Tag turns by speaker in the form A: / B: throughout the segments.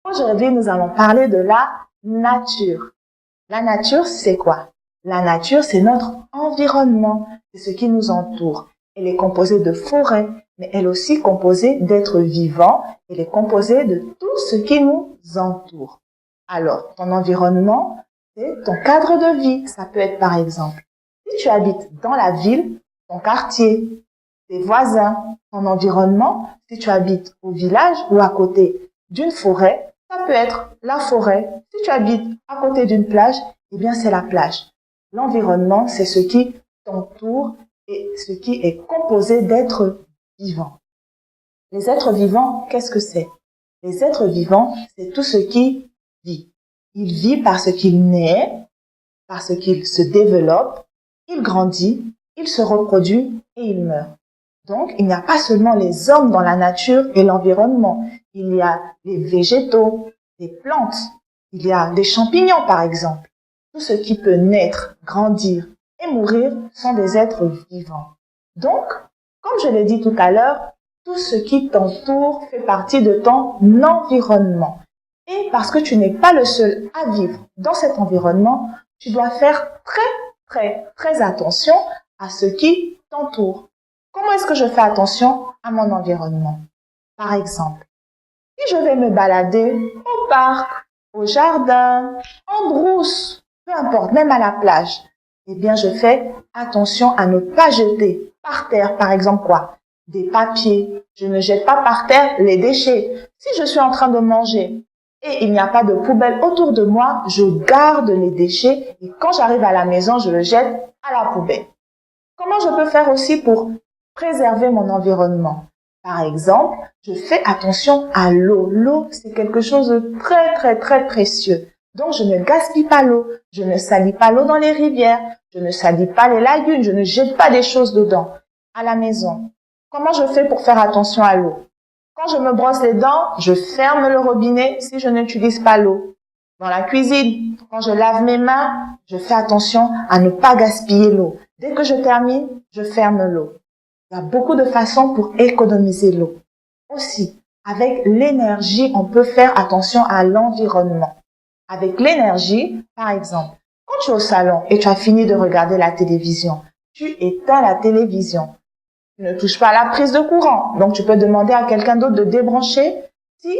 A: Aujourd'hui, nous allons parler de la nature. La nature, c'est quoi? La nature, c'est notre environnement, c'est ce qui nous entoure. Elle est composée de forêts, mais elle est aussi composée d'êtres vivants. Elle est composée de tout ce qui nous entoure. Alors, ton environnement, c'est ton cadre de vie. Ça peut être par exemple, si tu habites dans la ville, ton quartier, tes voisins, ton environnement. Si tu habites au village ou à côté d'une forêt, ça peut être la forêt. Si tu habites à côté d'une plage, eh bien c'est la plage. L'environnement, c'est ce qui t'entoure et ce qui est composé d'êtres vivants. Les êtres vivants, qu'est-ce que c'est? Les êtres vivants, c'est tout ce qui vit. Il vit parce qu'il naît, parce qu'il se développe, il grandit, il se reproduit et il meurt. Donc, il n'y a pas seulement les hommes dans la nature et l'environnement. Il y a les végétaux, les plantes, il y a les champignons par exemple. Tout ce qui peut naître, grandir et mourir sont des êtres vivants. Donc, comme je l'ai dit tout à l'heure, tout ce qui t'entoure fait partie de ton environnement. Et parce que tu n'es pas le seul à vivre dans cet environnement, tu dois faire très attention à ce qui t'entoure. Comment est-ce que je fais attention à mon environnement? Par exemple, si je vais me balader au parc, au jardin, en brousse, peu importe, même à la plage, eh bien je fais attention à ne pas jeter par terre, par exemple quoi? Des papiers. Je ne jette pas par terre les déchets. Si je suis en train de manger et il n'y a pas de poubelle autour de moi, je garde les déchets et quand j'arrive à la maison, je le jette à la poubelle. Comment je peux faire aussi pour préserver mon environnement? Par exemple, je fais attention à l'eau. L'eau, c'est quelque chose de très précieux. Donc, je ne gaspille pas l'eau. Je ne salis pas l'eau dans les rivières. Je ne salis pas les lagunes. Je ne jette pas des choses dedans. À la maison, comment je fais pour faire attention à l'eau? Quand je me brosse les dents, je ferme le robinet si je n'utilise pas l'eau. Dans la cuisine, quand je lave mes mains, je fais attention à ne pas gaspiller l'eau. Dès que je termine, je ferme l'eau. Il y a beaucoup de façons pour économiser l'eau. Aussi, avec l'énergie, on peut faire attention à l'environnement. Avec l'énergie, par exemple, quand tu es au salon et tu as fini de regarder la télévision, tu éteins la télévision. Tu ne touches pas à la prise de courant. Donc, tu peux demander à quelqu'un d'autre de débrancher si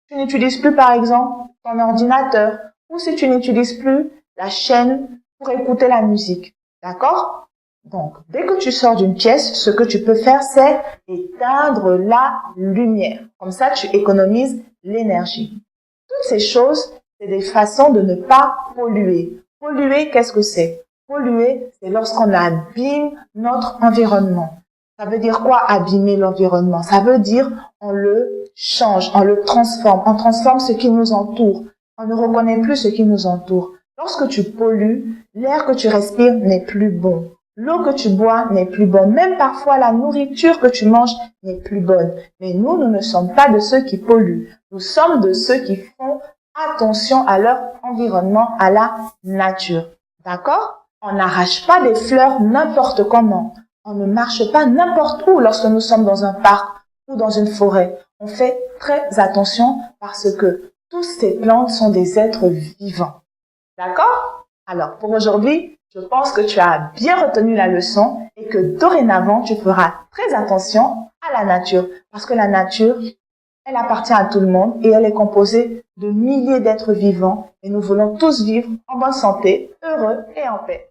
A: tu n'utilises plus, par exemple, ton ordinateur ou si tu n'utilises plus la chaîne pour écouter la musique. D'accord? Donc, dès que tu sors d'une pièce, ce que tu peux faire, c'est éteindre la lumière. Comme ça, tu économises l'énergie. Toutes ces choses, c'est des façons de ne pas polluer. Polluer, qu'est-ce que c'est? Polluer, c'est lorsqu'on abîme notre environnement. Ça veut dire quoi, abîmer l'environnement? Ça veut dire on le change, on le transforme, on transforme ce qui nous entoure. On ne reconnaît plus ce qui nous entoure. Lorsque tu pollues, l'air que tu respires n'est plus bon. L'eau que tu bois n'est plus bonne. Même parfois, la nourriture que tu manges n'est plus bonne. Mais nous ne sommes pas de ceux qui polluent. Nous sommes de ceux qui font attention à leur environnement, à la nature. D'accord? On n'arrache pas des fleurs n'importe comment. On ne marche pas n'importe où lorsque nous sommes dans un parc ou dans une forêt. On fait très attention parce que toutes ces plantes sont des êtres vivants. D'accord? Alors, pour aujourd'hui, je pense que tu as bien retenu la leçon et que dorénavant, tu feras très attention à la nature. Parce que la nature, elle appartient à tout le monde et elle est composée de milliers d'êtres vivants et nous voulons tous vivre en bonne santé, heureux et en paix.